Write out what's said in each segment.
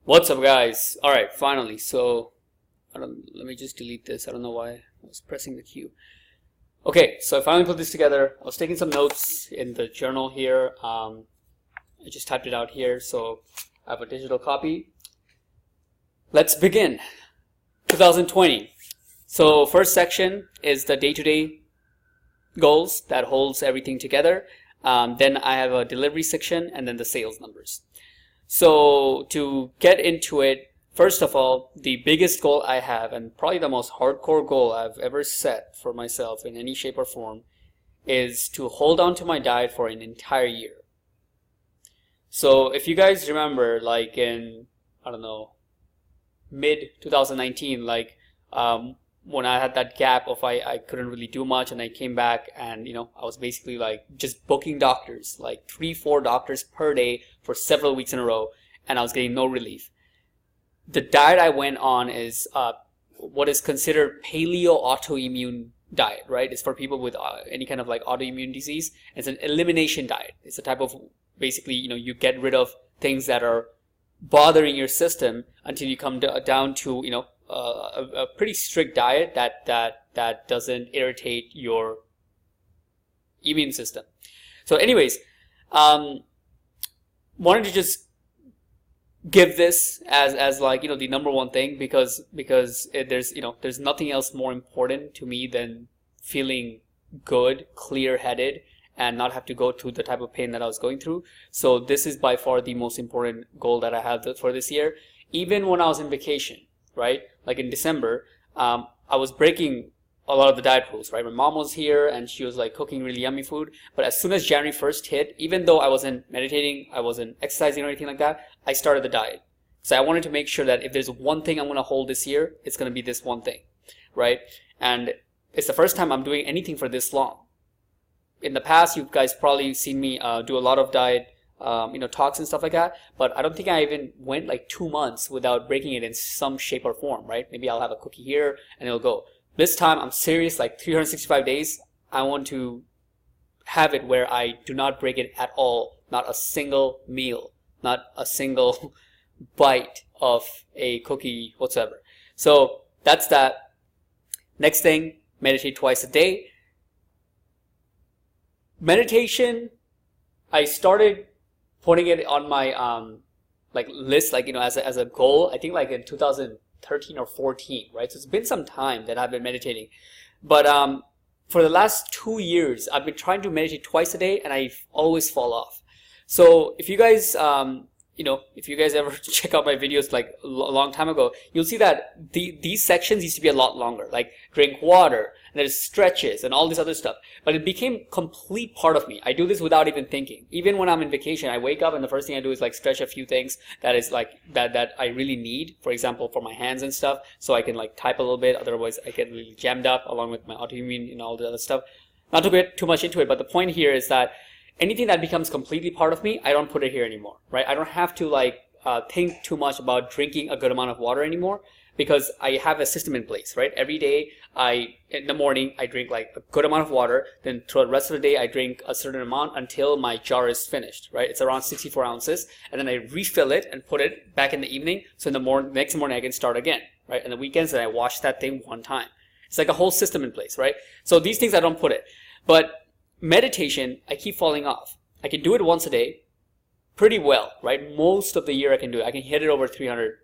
What's up, guys? All right, finally. So, let me just delete this. I don't know why I was pressing the Q. Okay, so I finally put this together. I was taking some notes in the journal here. I just typed it out here, so I have a digital copy. Let's begin. 2020. So, first section is the day-to-day goals that holds everything together. Then I have a delivery section and then the sales numbers. So to get into it, first of all, the biggest goal I have, and probably the most hardcore goal I've ever set for myself in any shape or form, is to hold on to my diet for an entire year. So if you guys remember, like in, I don't know, mid 2019, when I had that gap of I couldn't really do much, and I came back and I was basically like just booking doctors, like 3-4 doctors per day for several weeks in a row, and I was getting no relief. The diet I went on is what is considered paleo autoimmune diet, right? It's for people with any kind of like autoimmune disease. It's an elimination diet. It's a type of basically you get rid of things that are bothering your system until you come down to a pretty strict diet that doesn't irritate your immune system. So anyways, wanted to just give this as like the number one thing because there's nothing else more important to me than feeling good, clear-headed, and not have to go through the type of pain that I was going through. So this is by far the most important goal that I have for this year. Even when I was in vacation, right? Like in December, I was breaking a lot of the diet rules, right? My mom was here and she was like cooking really yummy food. But as soon as January 1st hit, even though I wasn't meditating, I wasn't exercising or anything like that, I started the diet. So I wanted to make sure that if there's one thing I'm going to hold this year, it's going to be this one thing, right? And it's the first time I'm doing anything for this long. In the past, you guys probably seen me do a lot of diet talks and stuff like that, but I don't think I even went like 2 months without breaking it in some shape or form, right? Maybe I'll have a cookie here and it'll go. This time I'm serious, like 365 days, I want to have it where I do not break it at all. Not a single meal, not a single bite of a cookie whatsoever. So that's that. Next thing, meditate twice a day. Meditation, I started putting it on my list, as a goal. I think like in 2013 or 14, right? So it's been some time that I've been meditating, but for the last 2 years, I've been trying to meditate twice a day, and I always fall off. So if you guys if you guys ever check out my videos like a long time ago, you'll see that these sections used to be a lot longer, like drink water, and there's stretches and all this other stuff. But it became complete part of me. I do this without even thinking. Even when I'm in vacation, I wake up and the first thing I do is like stretch a few things that is like that I really need. For example, for my hands and stuff, so I can like type a little bit. Otherwise, I get really jammed up along with my autoimmune and all the other stuff. Not to get too much into it, but the point here is that anything that becomes completely part of me, I don't put it here anymore, right? I don't have to think too much about drinking a good amount of water anymore because I have a system in place, right? Every day, in the morning, I drink like a good amount of water. Then throughout the rest of the day, I drink a certain amount until my jar is finished, right? It's around 64 ounces. And then I refill it and put it back in the evening. So in the next morning, I can start again, right? And the weekends, then I wash that thing one time. It's like a whole system in place, right? So these things, I don't put it. But meditation, I keep falling off. I can do it once a day pretty well, right? Most of the year I can do it. I can hit it over 300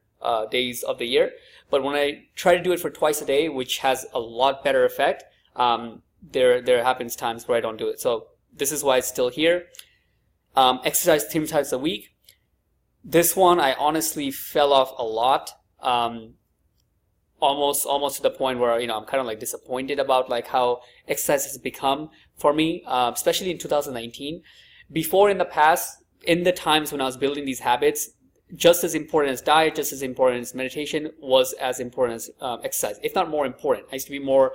days of the year. But when I try to do it for twice a day, which has a lot better effect, there happens times where I don't do it. So this is why it's still here. Exercise 3 times a week. This one I honestly fell off a lot. Almost to the point where I'm kind of like disappointed about like how exercise has become for me, especially in 2019. Before, in the past, in the times when I was building these habits, just as important as diet, just as important as meditation was as important as exercise, if not more important. I used to be more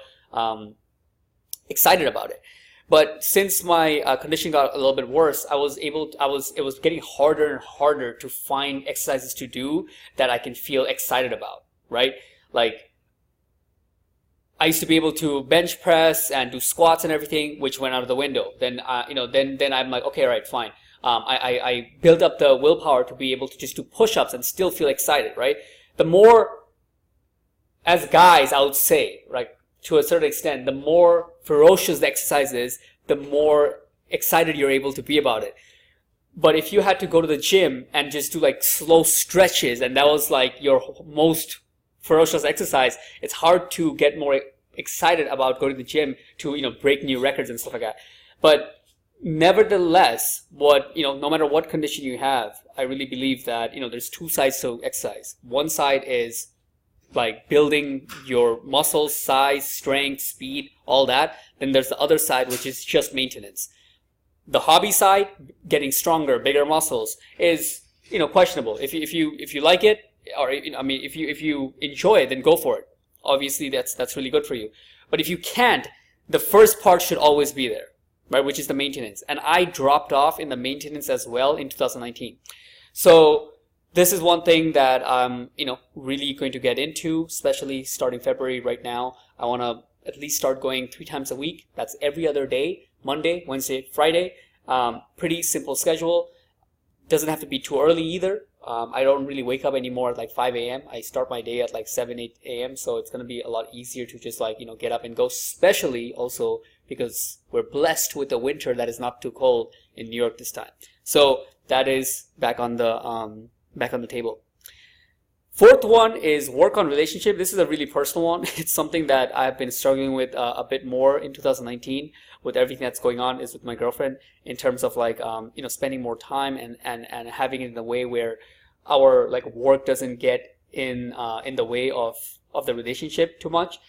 excited about it. But since my condition got a little bit worse, it was getting harder and harder to find exercises to do that I can feel excited about, right? Like, I used to be able to bench press and do squats and everything, which went out of the window. Then, then I'm like, okay, all right, fine. I built up the willpower to be able to just do push-ups and still feel excited, right? The more, as guys, I would say, right, to a certain extent, the more ferocious the exercise is, the more excited you're able to be about it. But if you had to go to the gym and just do like slow stretches and that was like your most ferocious exercise, it's hard to get more excited about going to the gym to, break new records and stuff like that. But nevertheless, no matter what condition you have, I really believe that, there's two sides to exercise. One side is like building your muscles, size, strength, speed, all that. Then there's the other side, which is just maintenance. The hobby side, getting stronger, bigger muscles, is questionable. If you like it, or if you enjoy it, then go for it. Obviously, that's really good for you. But if you can't, the first part should always be there, right? Which is the maintenance. And I dropped off in the maintenance as well in 2019. So this is one thing that I'm really going to get into, especially starting February right now. I want to at least start going 3 times a week. That's every other day. Monday, Wednesday, Friday. Pretty simple schedule. Doesn't have to be too early either. I don't really wake up anymore at like 5 a.m. I start my day at like 7, 8 a.m. So it's going to be a lot easier to just get up and go, especially also because we're blessed with a winter that is not too cold in New York this time. So that is back on the table. Fourth one is work on relationship. This is a really personal one. It's something that I've been struggling with a bit more in 2019 with everything that's going on, is with my girlfriend, in terms of spending more time and having it in a way where our work doesn't get in the way of the relationship too much.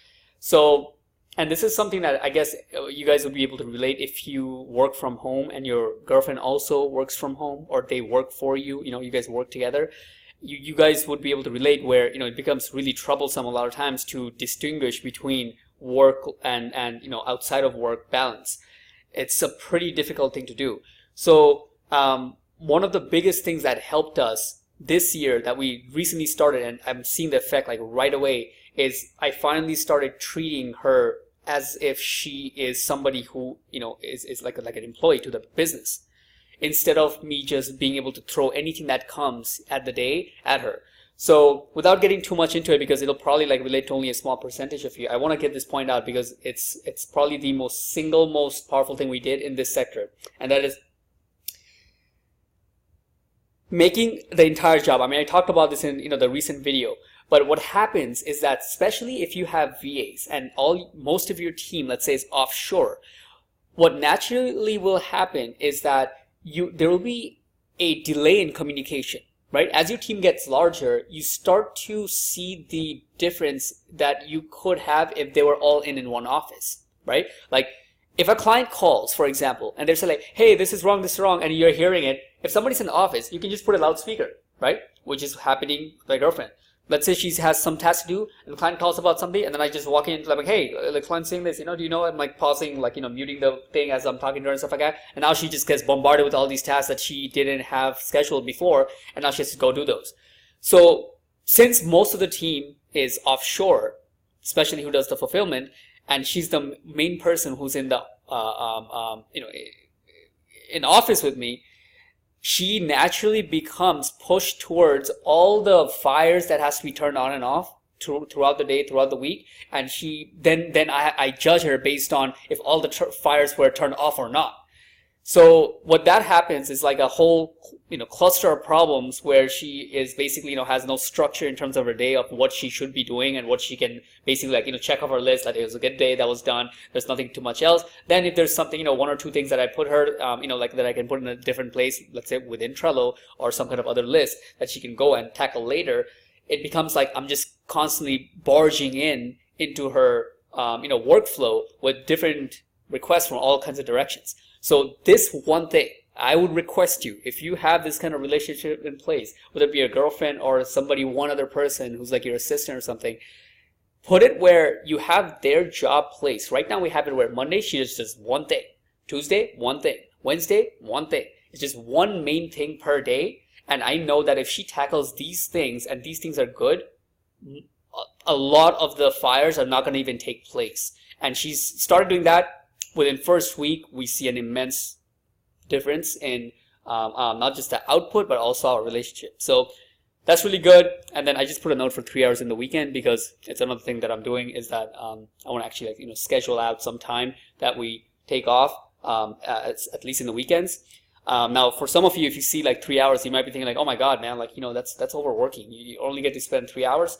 So, and this is something that I guess you guys would be able to relate if you work from home and your girlfriend also works from home, or they work for you, you guys work together. You guys would be able to relate where it becomes really troublesome a lot of times to distinguish between work and outside of work balance. It's a pretty difficult thing to do. So one of the biggest things that helped us this year that we recently started, and I'm seeing the effect right away, is I finally started treating her as if she is somebody who is like an employee to the business, instead of me just being able to throw anything that comes at the day at her. So without getting too much into it, because it'll probably relate to only a small percentage of you, I want to get this point out because it's probably the single most powerful thing we did in this sector, and that is making the entire job. I talked about this in the recent video, but what happens is that, especially if you have VAs and most of your team, let's say, is offshore, what naturally will happen is that there will be a delay in communication, right? As your team gets larger, you start to see the difference that you could have if they were all in one office, right? Like if a client calls, for example, and they're saying hey, this is wrong, and you're hearing it, if somebody's in the office, you can just put a loudspeaker, right? Which is happening with my girlfriend. Let's say she has some task to do, and the client calls about something, and then I just walk in, hey, the client's saying this, do you know? I'm pausing, muting the thing as I'm talking to her and stuff like that. And now she just gets bombarded with all these tasks that she didn't have scheduled before, and now she has to go do those. So since most of the team is offshore, especially who does the fulfillment, and she's the main person who's in the in office with me, she naturally becomes pushed towards all the fires that has to be turned on and off throughout the day, throughout the week, and she then I judge her based on if all the fires were turned off or not. So what that happens is a whole cluster of problems where she is basically has no structure in terms of her day of what she should be doing and what she can basically check off her list that it was a good day, that was done, there's nothing too much else. Then if there's something 1 or 2 things that I put her that I can put in a different place, let's say within Trello or some kind of other list that she can go and tackle later, it becomes I'm just constantly barging into her workflow with different requests from all kinds of directions. So this one thing, I would request you, if you have this kind of relationship in place, whether it be a girlfriend or somebody, one other person who's your assistant or something, put it where you have their job placed. Right now we have it where Monday she does just one thing, Tuesday one thing, Wednesday one thing. It's just one main thing per day, and I know that if she tackles these things and these things are good, a lot of the fires are not going to even take place. And she's started doing that. Within first week, we see an immense difference in not just the output, but also our relationship. So that's really good. And then I just put a note for 3 hours in the weekend, because it's another thing that I'm doing is that I want to actually schedule out some time that we take off, at least in the weekends. Now, for some of you, if you see like 3 hours, you might be thinking like, oh my God, man, like, that's overworking. You only get to spend 3 hours.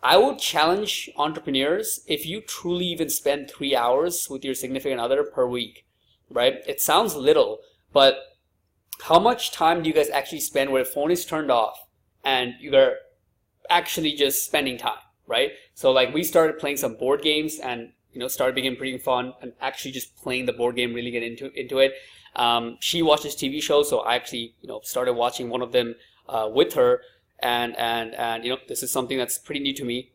I would challenge entrepreneurs, if you truly even spend 3 hours with your significant other per week, right? It sounds little, but how much time do you guys actually spend where the phone is turned off and you're actually just spending time, right? So like we started playing some board games and started becoming pretty fun, and actually just playing the board game, really get into it. She watches TV shows, so I actually started watching one of them with her, and this is something that's pretty new to me.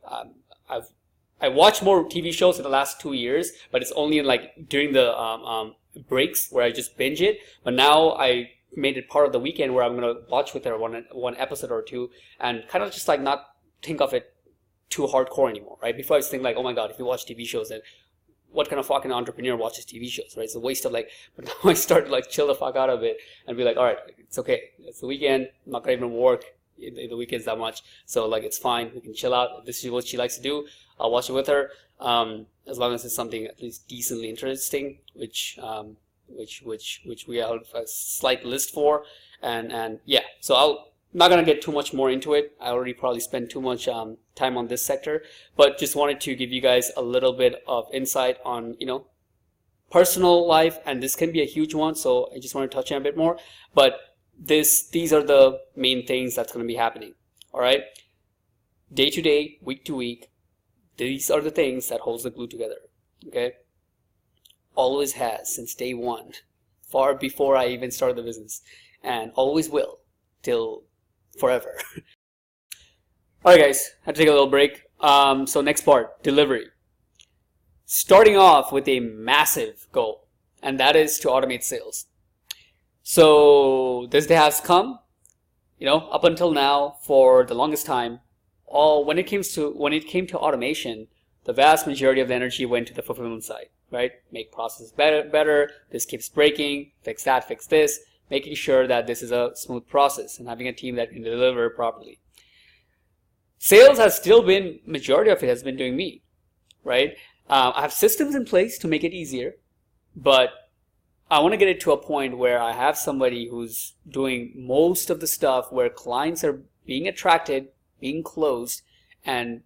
I watched more TV shows in the last 2 years, but it's only like during the breaks where I just binge it. But now I made it part of the weekend where I'm gonna watch with her one episode or two, and kind of just like not think of it too hardcore anymore, right? Before I was thinking like, oh my God, if you watch TV shows, then what kind of fucking entrepreneur watches TV shows, right? It's a waste of like, but now I start to like chill the fuck out of it and be like, all right, it's okay. It's the weekend. I'm not gonna even work in the weekends that much. So like, it's fine. We can chill out. If this is what she likes to do, I'll watch it with her. As long as it's something at least decently interesting, which we have a slight list for. And yeah, so I'm not gonna get too much more into it. I already probably spent too much time on this sector, but just wanted to give you guys a little bit of insight on personal life, and this can be a huge one, so I just want to touch on a bit more. But these are the main things that's going to be happening. All right, day to day, week to week, these are the things that holds the glue together. Okay, always has since day one, far before I even started the business, and always will till forever. All right, guys, I had to take a little break. So next part, delivery. Starting off with a massive goal, and that is to automate sales. So this day has come. Up until now, for the longest time, when it came to automation, the vast majority of the energy went to the fulfillment side, right? Make processes better. This keeps breaking. Fix that. Fix this. Making sure that this is a smooth process and having a team that can deliver properly. Sales has still been, majority of it has been doing me, right? I have systems in place to make it easier, but I want to get it to a point where I have somebody who's doing most of the stuff, where clients are being attracted, being closed, and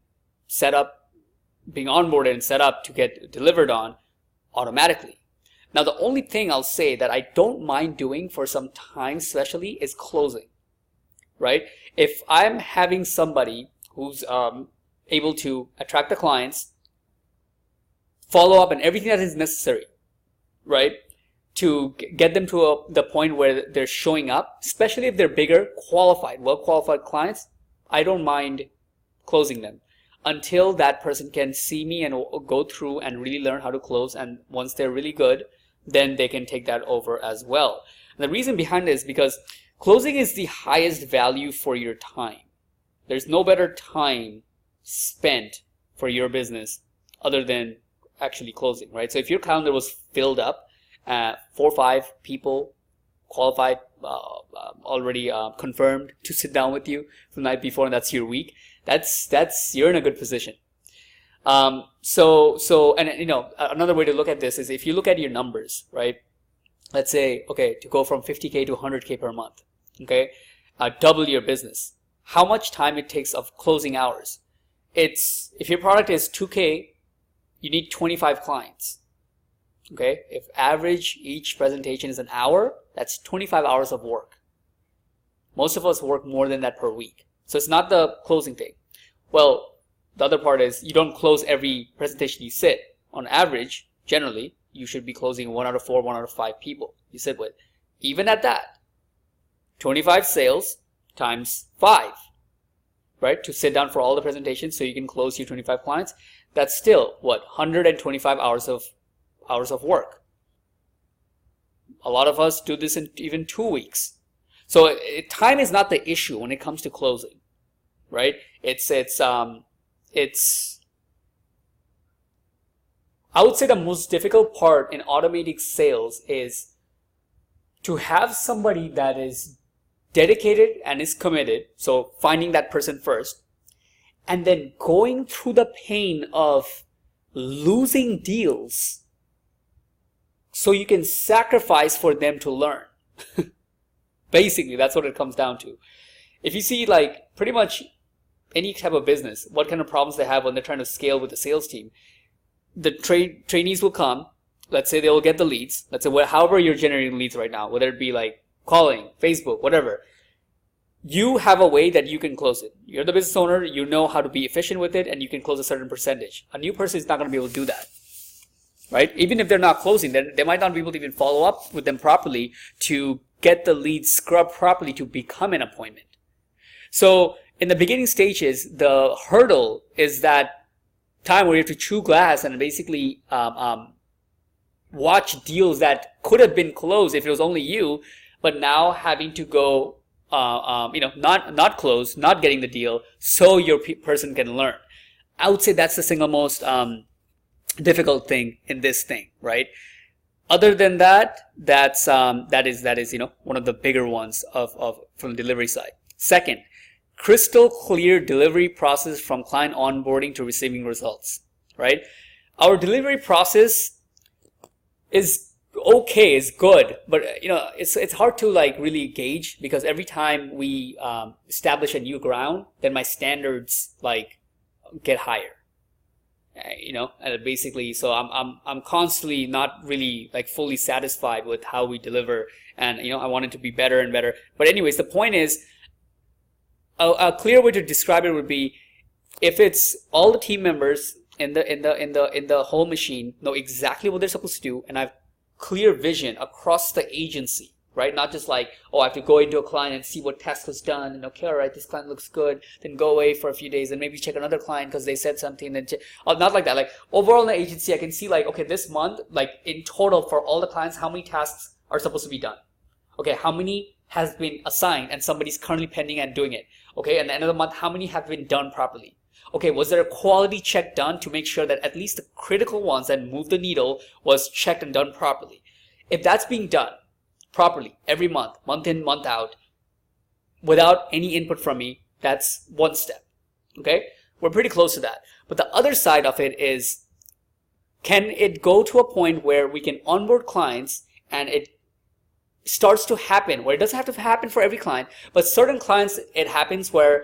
set up, being onboarded and set up to get delivered on automatically. Now, the only thing I'll say that I don't mind doing for some time especially is closing, right? If I'm having somebody who's able to attract the clients, follow up, and everything that is necessary, right, to get them to the point where they're showing up, especially if they're bigger, qualified, well-qualified clients, I don't mind closing them until that person can see me and go through and really learn how to close. And once they're really good, then they can take that over as well. And the reason behind it is because closing is the highest value for your time. There's no better time spent for your business other than actually closing, right? So if your calendar was filled up, 4 or 5 people qualified, already confirmed to sit down with you the night before, and that's your week, that's you're in a good position. So another way to look at this is, if you look at your numbers, right? Let's say, okay, to go from 50K to 100K per month, okay, double your business. How much time it takes of closing hours? If your product is 2K, you need 25 clients. Okay, if average each presentation is an hour, that's 25 hours of work. Most of us work more than that per week. So it's not the closing thing. Well, the other part is, you don't close every presentation you sit. On average, generally, you should be closing 1 out of 4, 1 out of 5 people you sit with. Even at that, 25 sales times 5, right? To sit down for all the presentations so you can close your 25 clients. That's still, what, 125 hours of work. A lot of us do this in even 2 weeks. So time is not the issue when it comes to closing, right? I would say the most difficult part in automating sales is to have somebody that is dedicated and is committed, so finding that person first, and then going through the pain of losing deals so you can sacrifice for them to learn. Basically, that's what it comes down to. If you see like pretty much any type of business, what kind of problems they have when they're trying to scale with the sales team, the trainees will come. Let's say they will get the leads. Let's say however you're generating leads right now, whether it be like calling, Facebook, whatever. You have a way that you can close it. You're the business owner. You know how to be efficient with it, and you can close a certain percentage. A new person is not going to be able to do that, right? Even if they're not closing, then they might not be able to even follow up with them properly to get the lead scrubbed properly to become an appointment. So in the beginning stages, the hurdle is that time where you have to chew glass and basically watch deals that could have been closed if it was only you, but now having to go, not close, not getting the deal, so your person can learn. I would say that's the single most difficult thing in this thing, right? Other than that, that is one of the bigger ones of from the delivery side. Second, crystal clear delivery process from client onboarding to receiving results, right? Our delivery process is okay, is good, but it's hard to like really gauge, because every time we establish a new ground, then my standards like get higher. And basically, so I'm constantly not really like fully satisfied with how we deliver, and I want it to be better and better. But anyways, the point is, a clear way to describe it would be, if it's all the team members in the whole machine know exactly what they're supposed to do, and I have clear vision across the agency, right? Not just like, oh, I have to go into a client and see what task was done, and okay, all right, this client looks good, then go away for a few days and maybe check another client because they said something, then not like that. Like overall in the agency, I can see like, okay, this month, like in total for all the clients, how many tasks are supposed to be done? Okay, how many has been assigned and somebody's currently pending and doing it? Okay, and the end of the month, how many have been done properly? Okay, was there a quality check done to make sure that at least the critical ones that move the needle was checked and done properly? If that's being done properly every month, month in, month out, without any input from me, that's one step. Okay, we're pretty close to that. But the other side of it is, can it go to a point where we can onboard clients and it starts to happen, where it doesn't have to happen for every client, but certain clients it happens where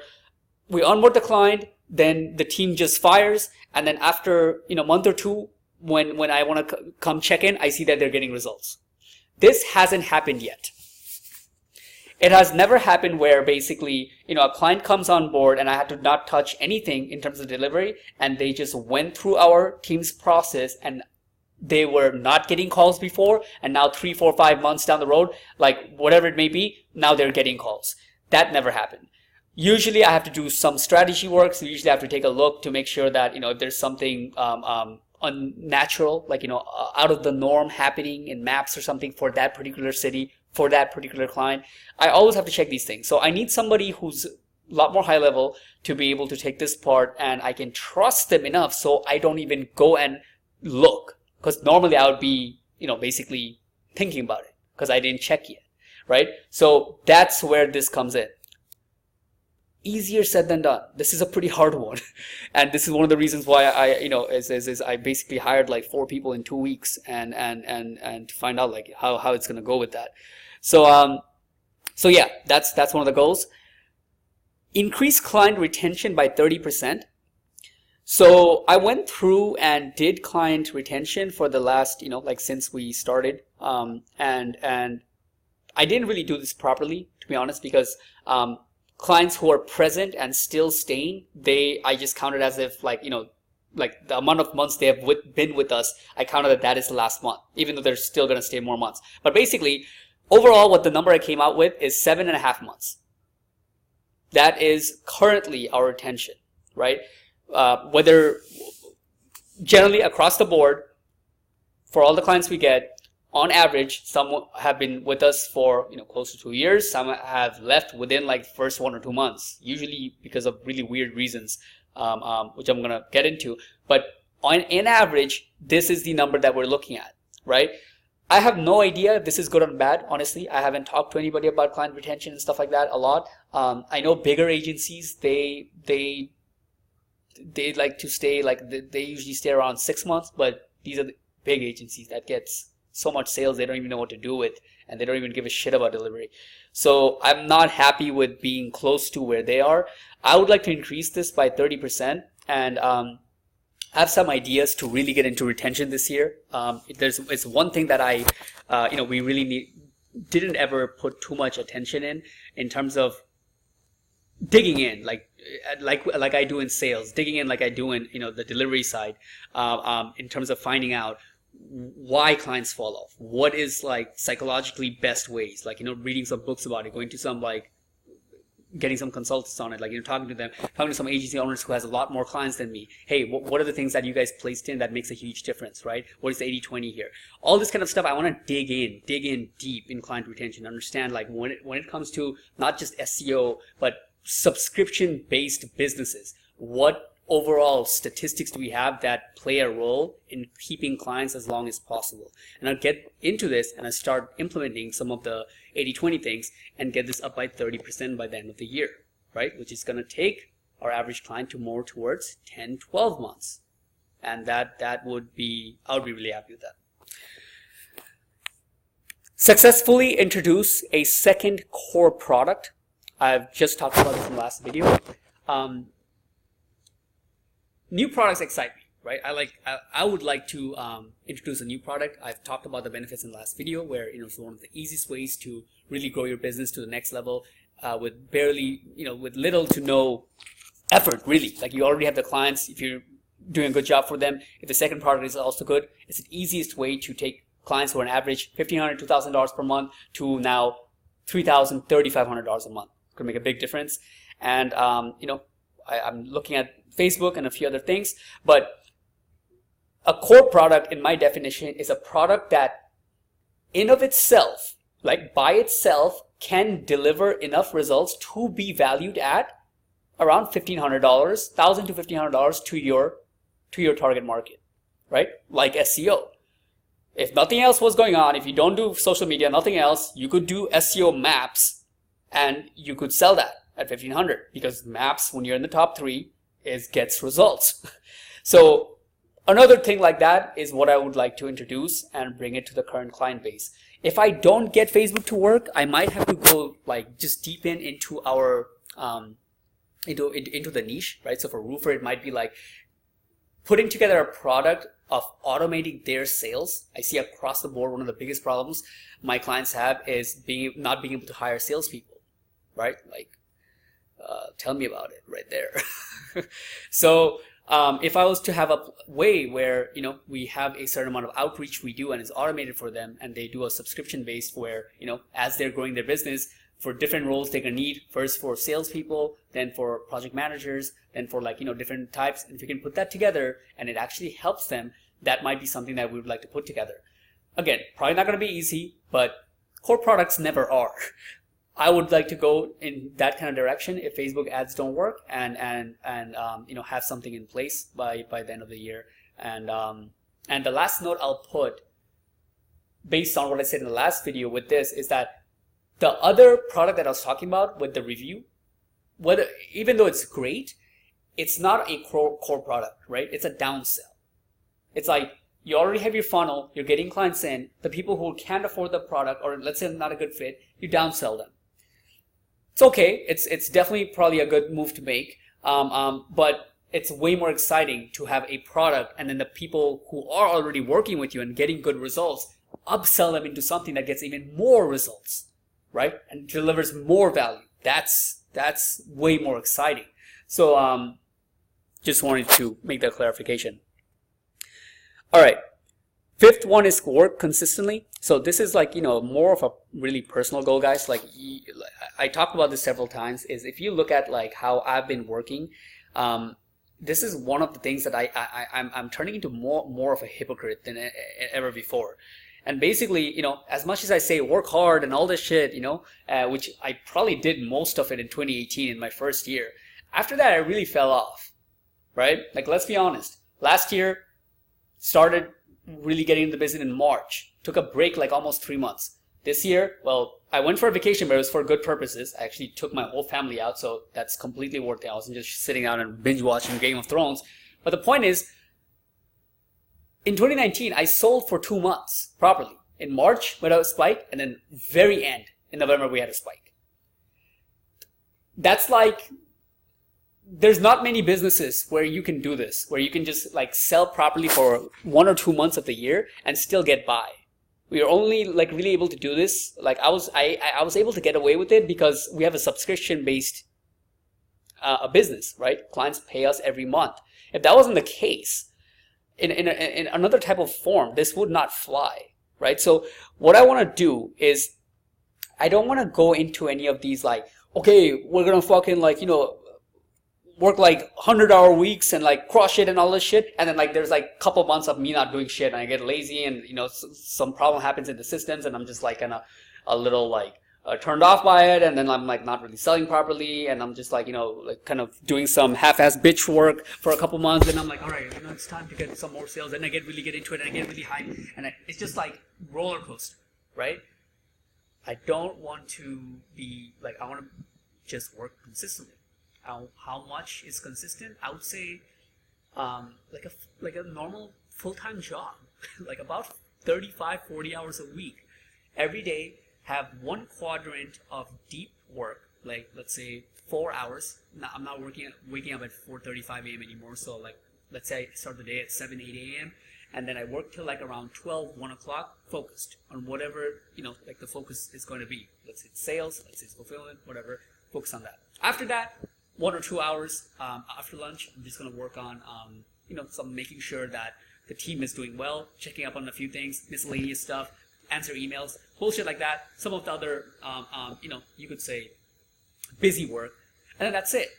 we onboard the client, then the team just fires, and then after a month or two, when I want to come check in, I see that they're getting results. This hasn't happened yet. It has never happened where basically a client comes on board and I had to not touch anything in terms of delivery, and they just went through our team's process and they were not getting calls before, and now 3, 4, 5 months down the road, like whatever it may be, now they're getting calls. That never happened. Usually I have to do some strategy work, so usually I have to take a look to make sure that if there's something unnatural, like out of the norm happening in maps or something for that particular city, for that particular client, I always have to check these things. So I need somebody who's a lot more high level to be able to take this part, and I can trust them enough so I don't even go and look, because normally I would be basically thinking about it because I didn't check yet, right? So that's where this comes in. Easier said than done. This is a pretty hard one, and this is one of the reasons why I basically hired like 4 people in 2 weeks, and to find out like how it's gonna go with that. So yeah, that's one of the goals. Increase client retention by 30%. So I went through and did client retention for the last like since we started, and I didn't really do this properly, to be honest, because clients who are present and still staying, I just counted as if like the amount of months they have been with us, I counted that is the last month, even though they're still going to stay more months. But basically, overall, what the number I came out with is 7.5 months. That is currently our retention, right? Whether generally across the board, for all the clients we get, on average, some have been with us for close to 2 years. Some have left within like the first 1 or 2 months, usually because of really weird reasons, which I'm gonna get into. But in average, this is the number that we're looking at, right? I have no idea if this is good or bad, honestly. I haven't talked to anybody about client retention and stuff like that a lot. I know bigger agencies, they like to stay, like they usually stay around 6 months, but these are the big agencies that gets so much sales they don't even know what to do with, and they don't even give a shit about delivery. So I'm not happy with being close to where they are. I would like to increase this by 30%, and I have some ideas to really get into retention this year. It's one thing that we really didn't ever put too much attention in terms of digging in, like I do in sales, digging in like I do in the delivery side, in terms of finding out why clients fall off, what is like psychologically best ways, like reading some books about it, going to some getting some consultants on it, like talking to some agency owners who has a lot more clients than me. Hey, what are the things that you guys placed in that makes a huge difference, right? What is the 80-20 here? All this kind of stuff. I want to dig in deep in client retention, understand like when it comes to not just SEO but subscription based businesses, what overall statistics do we have that play a role in keeping clients as long as possible? And I'll get into this and I start implementing some of the 80-20 things and get this up by 30% by the end of the year, right? Which is going to take our average client to more towards 10-12 months. And I would be really happy with that. Successfully introduce a second core product. I've just talked about this in the last video. New products excite me, right? I would like to introduce a new product. I've talked about the benefits in the last video, where it's one of the easiest ways to really grow your business to the next level, with with little to no effort, really. Like you already have the clients. If you're doing a good job for them, if the second product is also good, it's the easiest way to take clients who are on average $1,500, $2,000 per month to now $3,000, $3,500 a month. Could make a big difference. And I'm looking at Facebook and a few other things, but a core product in my definition is a product that in of itself, like by itself, can deliver enough results to be valued at around $1,500, $1,000 to $1,500 to your target market, right? Like SEO. If nothing else was going on, if you don't do social media, nothing else, you could do SEO maps and you could sell that at $1,500, because maps, when you're in the top 3, gets results. So another thing like that is what I would like to introduce and bring it to the current client base. If I don't get Facebook to work, I might have to go like just deep into our into the niche, right? So for roofer, it might be like putting together a product of automating their sales. I see across the board one of the biggest problems my clients have is not being able to hire salespeople, right? Like, tell me about it right there. So if I was to have a way where we have a certain amount of outreach we do and it's automated for them, and they do a subscription based where as they're growing their business, for different roles they're gonna need, first for salespeople, then for project managers, then for different types. And if you can put that together and it actually helps them, that might be something that we would like to put together. Again, probably not gonna be easy, but core products never are. I would like to go in that kind of direction if Facebook ads don't work, and have something in place by the end of the year. And the last note I'll put, based on what I said in the last video with this, is that the other product that I was talking about with the review, even though it's great, it's not a core product, right? It's a downsell. It's like you already have your funnel, you're getting clients in, the people who can't afford the product, or let's say not a good fit, you downsell them. It's okay. It's definitely probably a good move to make, but it's way more exciting to have a product and then the people who are already working with you and getting good results, upsell them into something that gets even more results, right? And delivers more value. That's way more exciting. So just wanted to make that clarification. All right. Fifth one is work consistently. So this is like, more of a really personal goal, guys. Like I talked about this several times, is if you look at like how I've been working, this is one of the things that I'm turning into more of a hypocrite than ever before. And basically, as much as I say work hard and all this shit, which I probably did most of it in 2018 in my first year. After that, I really fell off, right? Like, let's be honest. Last year, started really getting into the business in March. took a break like almost 3 months. This year, well, I went for a vacation, but it was for good purposes. I actually took my whole family out, so that's completely worth it. I wasn't just sitting out and binge watching Game of Thrones. But the point is, in 2019, I sold for 2 months properly. In March, we had a spike, and then very end, in November, we had a spike. That's like, there's not many businesses where you can do this, where you can just like sell properly for 1 or 2 months of the year and still get by. We are only like really able to do this. Like I was able to get away with it because we have a subscription-based a business, right? Clients pay us every month. If that wasn't the case, in another type of form, this would not fly, right? So what I want to do is, I don't want to go into any of these like, okay, we're gonna fucking like, you know, work like 100-hour weeks and like crush it and all this shit, and then like there's like a couple months of me not doing shit and I get lazy and, you know, some problem happens in the systems and I'm just like kind of a little like turned off by it, and then I'm like not really selling properly, and I'm just like, you know, like kind of doing some half-ass bitch work for a couple months, and I'm like, all right, you know, it's time to get some more sales, and I get into it and I get really hyped, and it's just like roller coaster, right? I don't want to be like, I want to just work consistently. How much is consistent? I would say like a normal full-time job, like about 35-40 hours a week. Every day, have one quadrant of deep work, like let's say 4 hours. Now, I'm not waking up at 4:35 a.m. anymore, so like let's say I start the day at 7-8 a.m. and then I work till like around 1 o'clock, focused on whatever, you know, like the focus is going to be. Let's say it's sales, let's say it's fulfillment, whatever, focus on that. After that, 1 or 2 hours after lunch, I'm just going to work on, you know, some making sure that the team is doing well, checking up on a few things, miscellaneous stuff, answer emails, bullshit like that. Some of the other, you know, you could say busy work, and then that's it.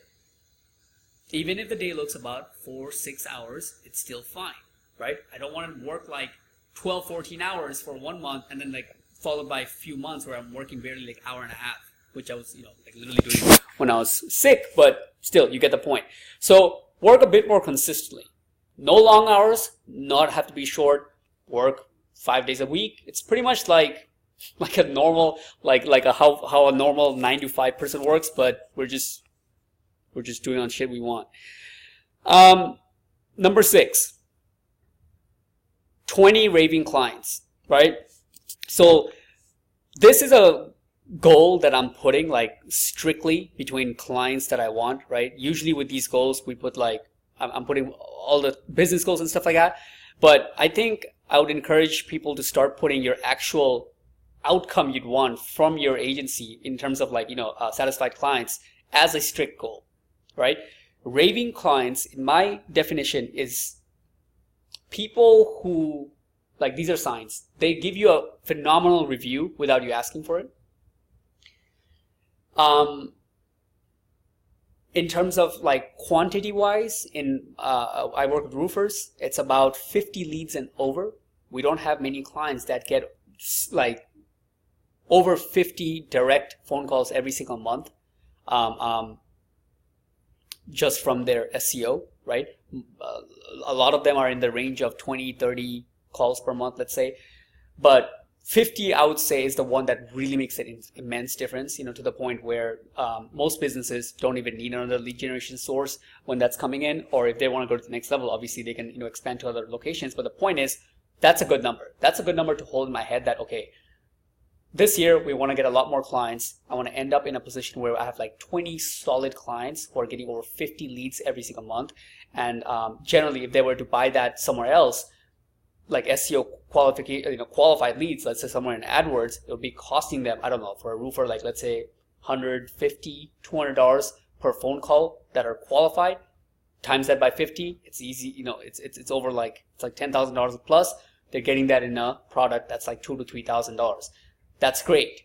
Even if the day looks about 4-6 hours, it's still fine, right? I don't want to work like 12-14 hours for 1 month and then like followed by a few months where I'm working barely like hour and a half, which I was, you know, like literally doing when I was sick, but still, you get the point. So work a bit more consistently. No long hours, not have to be short. Work 5 days a week. It's pretty much like a normal, like how a normal 9 to 5 person works, but we're just doing on shit we want. Number 6, 20 raving clients, right? So this is a goal that I'm putting like strictly between clients that I want, right? Usually with these goals, we put like, I'm putting all the business goals and stuff like that. But I think I would encourage people to start putting your actual outcome you'd want from your agency in terms of like, you know, satisfied clients as a strict goal, right? Raving clients, in my definition, is people who, like, these are signs. They give you a phenomenal review without you asking for it. In terms of like quantity wise, I work with roofers. It's about 50 leads and over. We don't have many clients that get like over 50 direct phone calls every single month, just from their SEO, right? A lot of them are in the range of 20-30 calls per month, let's say, but 50, I would say, is the one that really makes an immense difference, you know, to the point where most businesses don't even need another lead generation source when that's coming in, or if they want to go to the next level, obviously they can, you know, expand to other locations. But the point is, that's a good number. That's a good number to hold in my head that, okay, this year we want to get a lot more clients. I want to end up in a position where I have like 20 solid clients who are getting over 50 leads every single month. And generally, if they were to buy that somewhere else, like SEO qualification, you know, qualified leads, let's say somewhere in AdWords, it would be costing them, I don't know, for a roofer, like let's say $150, $200 per phone call that are qualified. Times that by 50, it's easy, you know, it's over like, it's like $10,000 plus. They're getting that in a product that's like $2,000 to $3,000. That's great.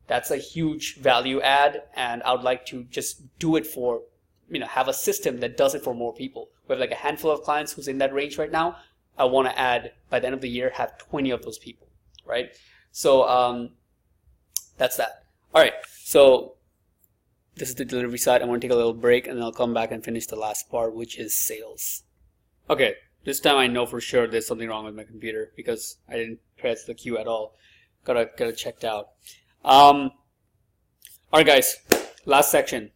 That's a huge value add, and I would like to just do it for, you know, have a system that does it for more people. We have like a handful of clients who's in that range right now. I want to add, by the end of the year, have 20 of those people, right? So that's that. All right, so this is the delivery side. I want to take a little break, and then I'll come back and finish the last part, which is sales. Okay, This time I know for sure there's something wrong with my computer because I didn't press the Q at all. Gotta get it checked out. Alright guys, last section.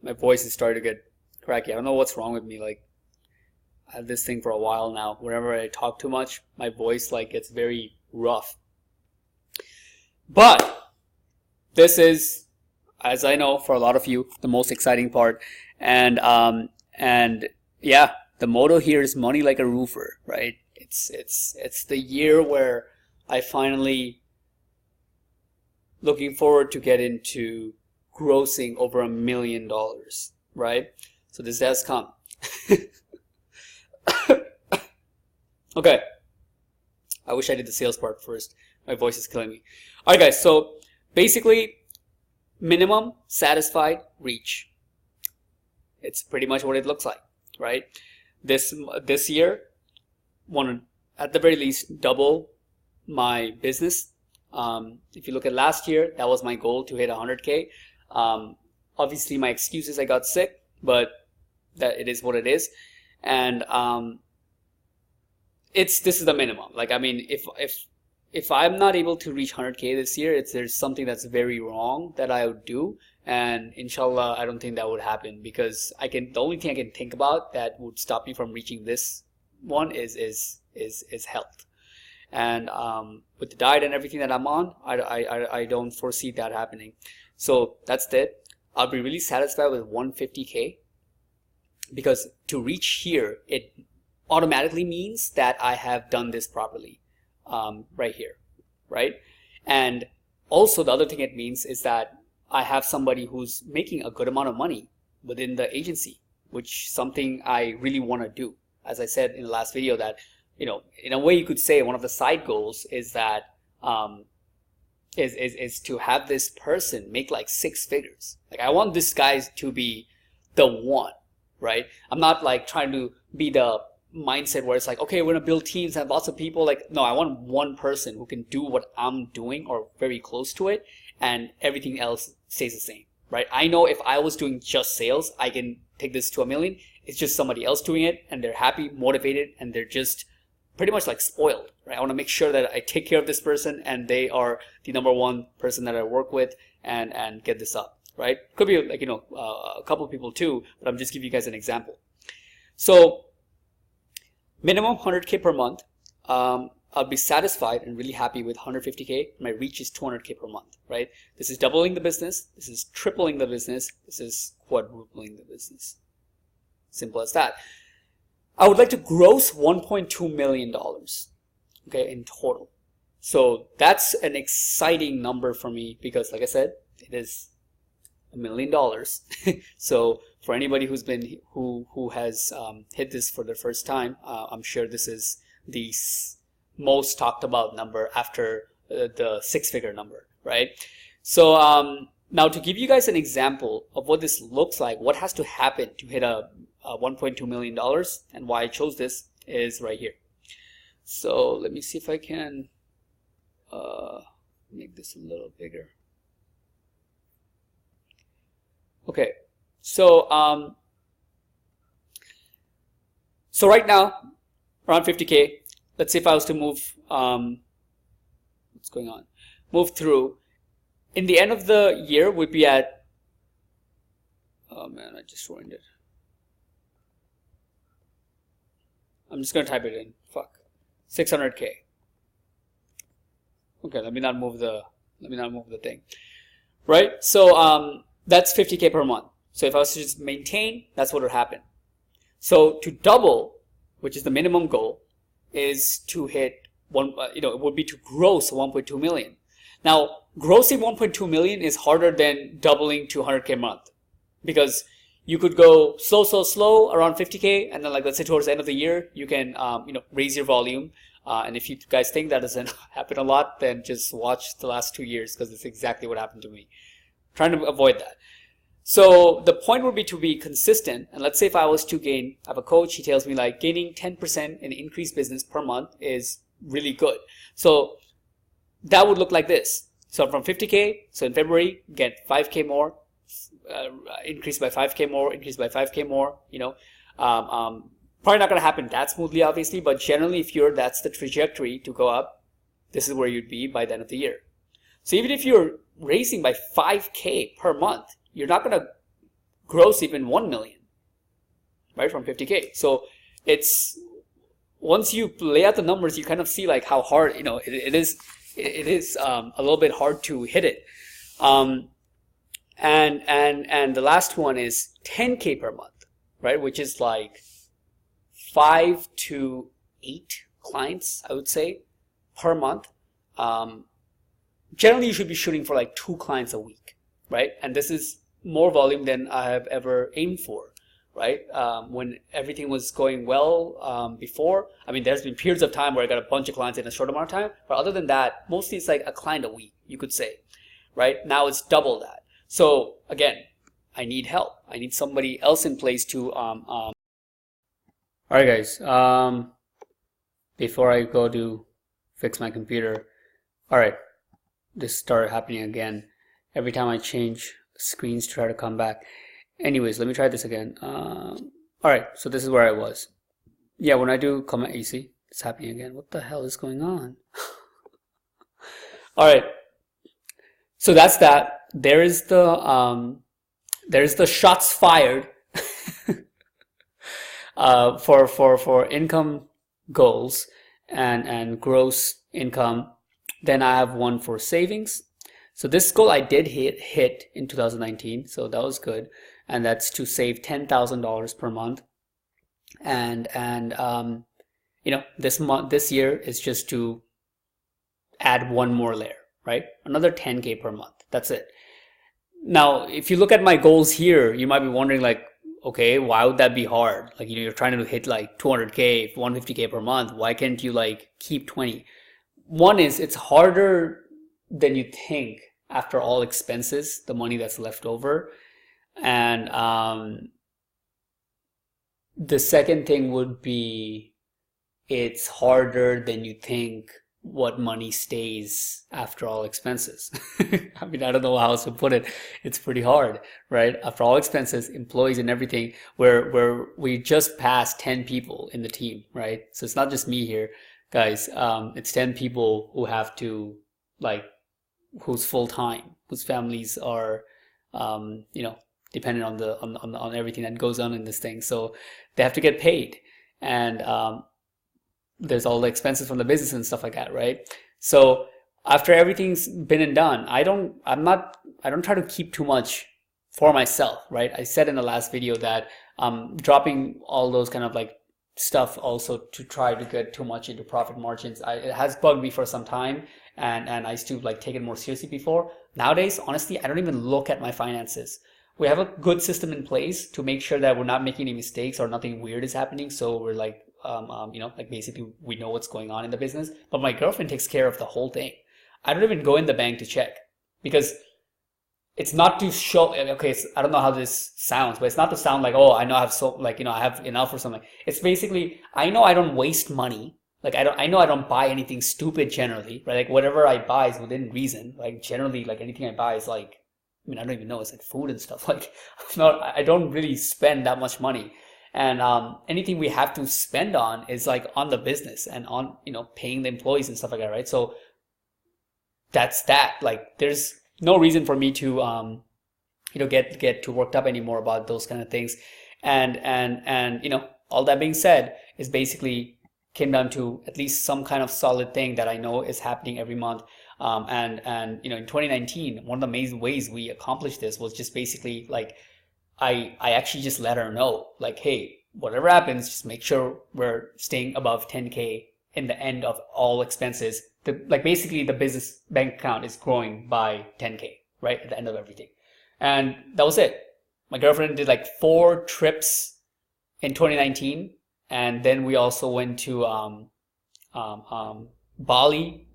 My voice is starting to get cracky. I don't know what's wrong with me. Like, I have this thing for a while now. Whenever I talk too much, my voice like gets very rough. But this is, as I know, for a lot of you, the most exciting part. And yeah, the motto here is money like a roofer, right? It's the year where I finally looking forward to get into grossing over $1 million, right? So this has come. Okay. I wish I did the sales part first. My voice is killing me. All right, guys. So basically, minimum satisfied reach. It's pretty much what it looks like, right? This year, want to at the very least double my business. If you look at last year, that was my goal, to hit 100K. Obviously, my excuse is I got sick, but that it is what it is. And this is the minimum. Like, I mean, if I'm not able to reach 100K this year, there's something that's very wrong that I would do. And inshallah, I don't think that would happen, because the only thing I can think about that would stop me from reaching this one is health. And with the diet and everything that I'm on, I don't foresee that happening. So that's it. I'll be really satisfied with 150K, because to reach here, it automatically means that I have done this properly, right here, right? And also the other thing it means is that I have somebody who's making a good amount of money within the agency, which something I really want to do. As I said in the last video, that, you know, in a way you could say one of the side goals is that is to have this person make like 6 figures. Like, I want this guy to be the one, right? I'm not like trying to be the mindset where it's like, okay, we're gonna build teams and have lots of people. Like, no, I want one person who can do what I'm doing or very close to it, and everything else stays the same, right? I know if I was doing just sales, I can take this to $1 million. It's just somebody else doing it, and they're happy, motivated, and they're just pretty much like spoiled, right? I want to make sure that I take care of this person and they are the #1 person that I work with, and get this up, right? Could be like, you know, a couple of people too, but I'm just giving you guys an example. So minimum 100K per month. I'll be satisfied and really happy with 150K. My reach is 200K per month, right? This is doubling the business. This is tripling the business. This is quadrupling the business. Simple as that. I would like to gross $1.2 million, okay, in total. So that's an exciting number for me, because like I said, it is $1 million. So for anybody who has hit this for the first time, I'm sure this is the most talked about number after the 6-figure number, right? So now to give you guys an example of what this looks like, what has to happen to hit a $1.2 million, and why I chose this is right here. So let me see if I can make this a little bigger. Okay, so so right now around 50K. Let's say if I was to move, what's going on? Move through. In the end of the year, we'd be at, oh man, I just ruined it. I'm just gonna type it in. Fuck. 600K. Okay, let me not move the thing. Right? So that's 50K per month. So if I was to just maintain, that's what would happen. So to double, which is the minimum goal, is to hit it would be to gross 1.2 million. Now, grossing 1.2 million is harder than doubling to 100K a month, because you could go slow around 50K, and then, like, let's say towards the end of the year, you can raise your volume. And if you guys think that doesn't happen a lot, then just watch the last 2 years, because it's exactly what happened to me. Trying to avoid that. So the point would be to be consistent. And let's say if I was to I have a coach, he tells me like gaining 10% in increased business per month is really good. So that would look like this. So from 50K, so in February, get 5K more, increase by 5K more, increase by 5K more, Probably not going to happen that smoothly, obviously, but generally, if that's the trajectory to go up, this is where you'd be by the end of the year. So even if you're raising by 5K per month, you're not going to gross even 1 million, right, from 50K. So it's, once you lay out the numbers, you kind of see like how hard, it is a little bit hard to hit it. And the last one is 10K per month, right, which is like 5 to 8 clients, I would say, per month. Generally, you should be shooting for like 2 clients a week, right? And this is more volume than I have ever aimed for, right? When everything was going well before, I mean, there's been periods of time where I got a bunch of clients in a short amount of time, but other than that, mostly it's like a client a week, you could say, right? Now it's double that. So again, I need help. I need somebody else in place to all right, guys, before I go to fix my computer, all right, this started happening again. Every time I change screens to try to come back. Anyways, let me try this again. All right, so this is where I was. Yeah, when I do comment, you see, it's happening again. What the hell is going on? All right, so that's that. There's the shots fired for income goals and gross income. Then I have one for savings. So this goal I did hit in 2019, so that was good, and that's to save $10,000 per month. And this year is just to add one more layer, right? Another 10K per month. That's it. Now, if you look at my goals here, you might be wondering like, okay, why would that be hard? Like, you're trying to hit like 200K, 150K per month. Why can't you like keep 20? One is it's harder than you think after all expenses, the money that's left over. And the second thing would be it's harder than you think what money stays after all expenses. I mean, I don't know how else to put it. It's pretty hard, right? After all expenses, employees and everything, where we just passed 10 people in the team, right? So it's not just me here, guys. It's 10 people who have to, like, who's full-time, whose families are, dependent on everything that goes on in this thing. So they have to get paid. And there's all the expenses from the business and stuff like that, right? So after everything's been and done, I don't try to keep too much for myself, right? I said in the last video that dropping all those kind of like stuff also to try to get too much into profit margins. It has bugged me for some time, and I used to like take it more seriously before. Nowadays, honestly, I don't even look at my finances. We have a good system in place to make sure that we're not making any mistakes or nothing weird is happening. So we're like, like basically we know what's going on in the business. But my girlfriend takes care of the whole thing. I don't even go in the bank to check, because it's not to show, okay, I don't know how this sounds, but it's not to sound like, oh, I know I have so, like, I have enough or something. It's basically, I know I don't waste money. Like, I know I don't buy anything stupid generally, right? Like, whatever I buy is within reason. Like, generally, like, anything I buy is like, I mean, I don't even know, it's like food and stuff. Like, I don't really spend that much money. And anything we have to spend on is like on the business and on, paying the employees and stuff like that, right? So that's that. Like, there's no reason for me to, get too worked up anymore about those kind of things. And all that being said is basically came down to at least some kind of solid thing that I know is happening every month. In 2019, one of the main ways we accomplished this was just basically like, I actually just let her know, like, hey, whatever happens, just make sure we're staying above 10K in the end of all expenses. Basically the business bank account is growing by 10K, right, at the end of everything. And that was it. My girlfriend did like 4 trips in 2019. And then we also went to Bali,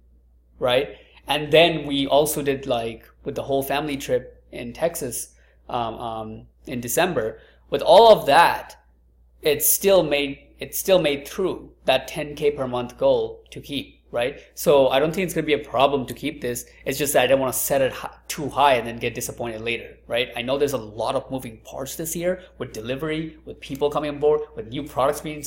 right? And then we also did like with the whole family trip in Texas in December. With all of that, it still made through that 10K per month goal to keep, right? So I don't think it's going to be a problem to keep this. It's just that I don't want to set it too high and then get disappointed later, right? I know there's a lot of moving parts this year with delivery, with people coming on board, with new products being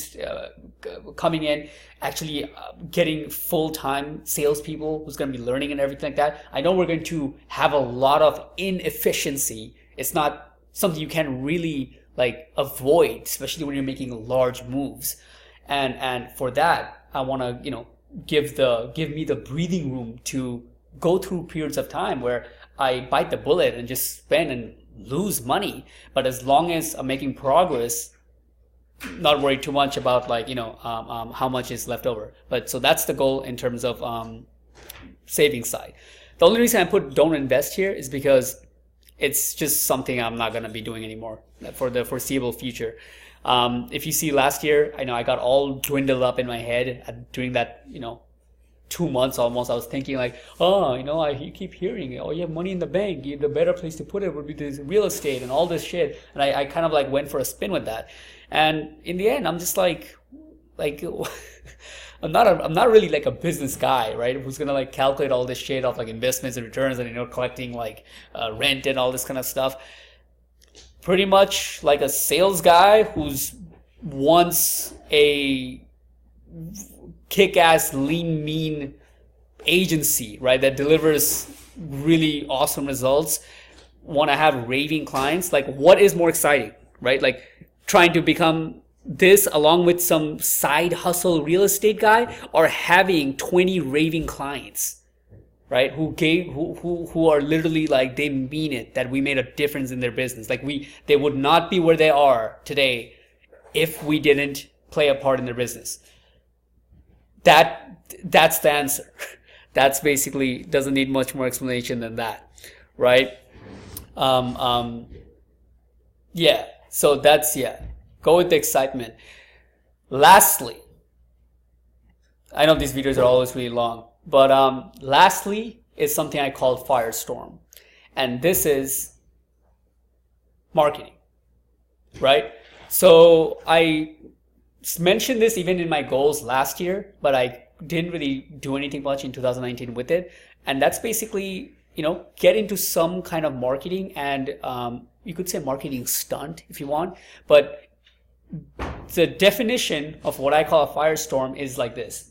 coming in, actually getting full-time salespeople who's going to be learning and everything like that. I know we're going to have a lot of inefficiency. It's not something you can really like avoid, especially when you're making large moves. And for that, I want to, give me the breathing room to go through periods of time where I bite the bullet and just spend and lose money. But as long as I'm making progress, not worry too much about like, how much is left over. But so that's the goal in terms of savings side. The only reason I put don't invest here is because it's just something I'm not going to be doing anymore for the foreseeable future. If you see last year, I know I got all dwindled up in my head during that, 2 months almost. I was thinking like, I keep hearing, you have money in the bank. The better place to put it would be this real estate and all this shit. And I kind of like went for a spin with that. And in the end, I'm just like I'm not really like a business guy, right? Who's gonna like calculate all this shit off like investments and returns and collecting like rent and all this kind of stuff. Pretty much like a sales guy who's wants a kick-ass, lean, mean agency, right? That delivers really awesome results. Want to have raving clients. Like, what is more exciting, right? Like trying to become this along with some side hustle real estate guy, or having 20 raving clients, right? Who are literally like, they mean it, that we made a difference in their business. Like they would not be where they are today if we didn't play a part in their business. That's the answer. That's basically, doesn't need much more explanation than that, right? Yeah. So that's, go with the excitement. Lastly, I know these videos are always really long, but lastly is something I call Firestorm. And this is marketing, right? So I mentioned this even in my goals last year, but I didn't really do anything much in 2019 with it. And that's basically, get into some kind of marketing, and you could say marketing stunt if you want. But the definition of what I call a firestorm is like this.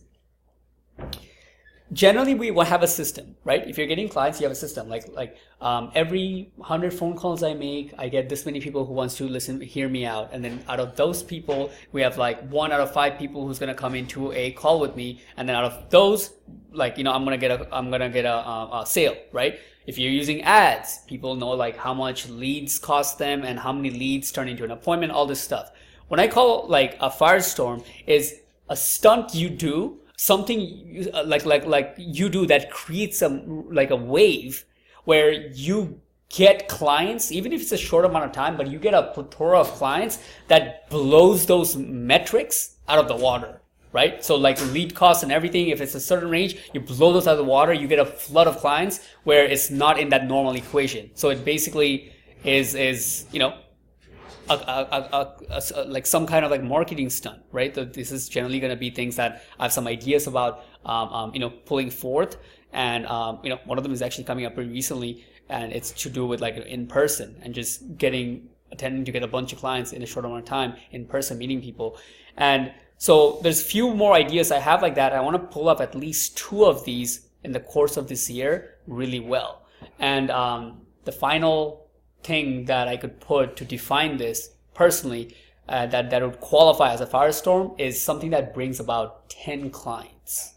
Generally, we will have a system, right? If you're getting clients, you have a system. Like every 100 phone calls I make, I get this many people who wants to hear me out. And then out of those people, we have like 1 out of 5 people who's going to come into a call with me. And then out of those, like, I'm going to get a sale, right? If you're using ads, people know like how much leads cost them and how many leads turn into an appointment, all this stuff. When I call like a firestorm is a stunt you do, something like you do that creates a wave where you get clients, even if it's a short amount of time, but you get a plethora of clients that blows those metrics out of the water, right? So like lead costs and everything, if it's a certain range, you blow those out of the water, you get a flood of clients where it's not in that normal equation. So it basically is like some kind of like marketing stunt, right? This is generally going to be things that I have some ideas about, pulling forth. And, one of them is actually coming up pretty recently, and it's to do with like in person and just attending to get a bunch of clients in a short amount of time in person, meeting people. And so there's few more ideas I have like that. I want to pull up at least 2 of these in the course of this year really well. And, the final thing that I could put to define this personally, that would qualify as a firestorm, is something that brings about 10 clients,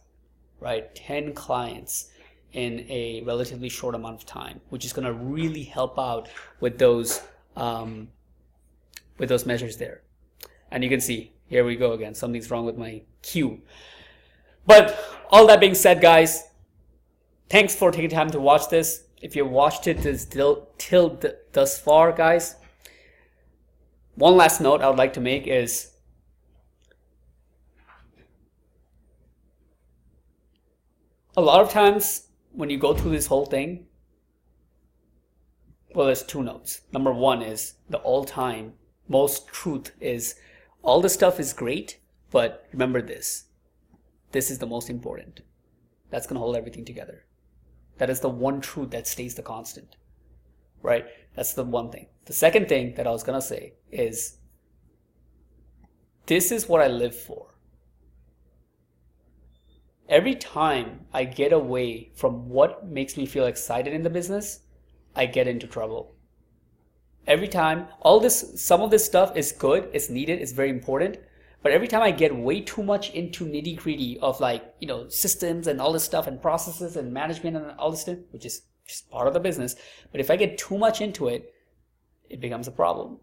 right? 10 clients in a relatively short amount of time, which is going to really help out with those measures there. And you can see, here we go again, something's wrong with my cue. But all that being said, guys, thanks for taking time to watch this. If you watched it till thus far, guys, one last note I would like to make is a lot of times when you go through this whole thing, well, there's 2 notes. Number 1 is the all-time most truth is all the stuff is great, but remember this. This is the most important. That's going to hold everything together. That is the one truth that stays the constant, right? That's the one thing. The second thing that I was going to say is, this is what I live for. Every time I get away from what makes me feel excited in the business, I get into trouble. Every time, some of this stuff is good, it's needed, it's very important, but every time I get way too much into nitty-gritty of systems and all this stuff and processes and management and all this stuff, which is just part of the business, but if I get too much into it, it becomes a problem.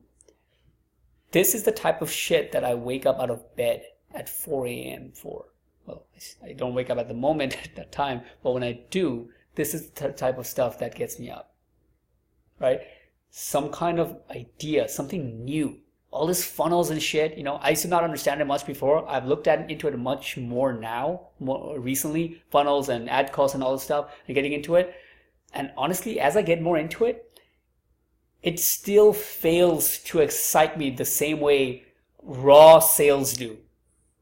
This is the type of shit that I wake up out of bed at 4 a.m. for. Well, I don't wake up at the moment at that time, but when I do, this is the type of stuff that gets me up, right? Some kind of idea, something new. All this funnels and shit, I used to not understand it much before. I've looked into it much more now, more recently, funnels and ad costs and all this stuff, and getting into it. And honestly, as I get more into it, it still fails to excite me the same way raw sales do,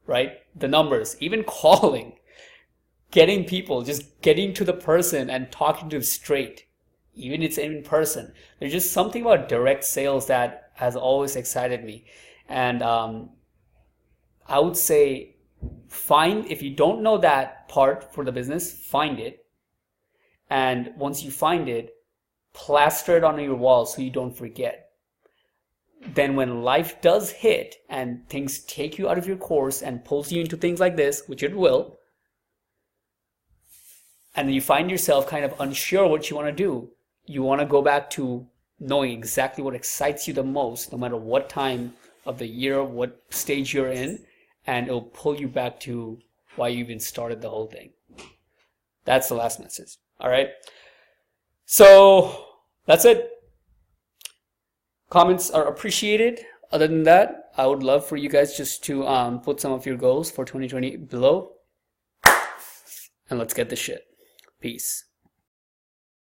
right? The numbers, even calling, getting people, just getting to the person and talking to them straight. Even it's in person. There's just something about direct sales that has always excited me. And I would say, if you don't know that part for the business, find it. And once you find it, plaster it on your wall so you don't forget. Then when life does hit and things take you out of your course and pulls you into things like this, which it will, and you find yourself kind of unsure what you want to do, you want to go back to knowing exactly what excites you the most, no matter what time of the year, what stage you're in, and it'll pull you back to why you even started the whole thing. That's the last message. All right. So that's it. Comments are appreciated. Other than that, I would love for you guys just to put some of your goals for 2020 below. And let's get this shit. Peace.